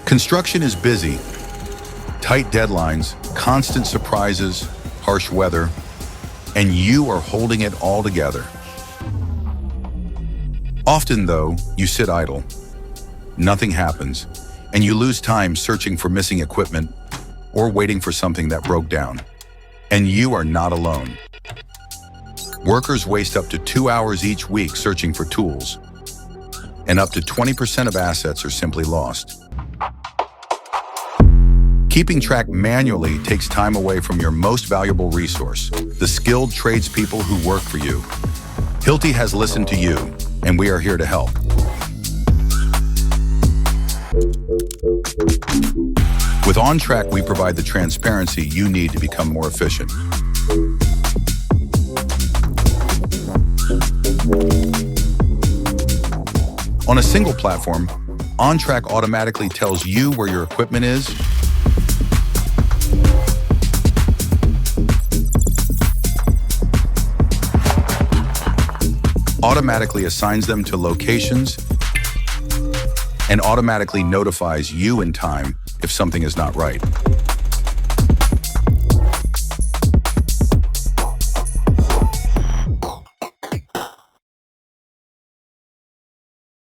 Construction is busy. Tight deadlines, constant surprises, harsh weather, and you are holding it all together. Often, though, you sit idle. Nothing happens, and you lose time searching for missing equipment or waiting for something that broke down. And you are not alone. Workers waste up to 2 hours each week searching for tools, and up to 20% of assets are simply lost. Keeping track manually takes time away from your most valuable resource, the skilled tradespeople who work for you. Hilti has listened to you, and we are here to help. With OnTrack, we provide the transparency you need to become more efficient. On a single platform, OnTrack automatically tells you where your equipment is, automatically assigns them to locations, and automatically notifies you in time if something is not right.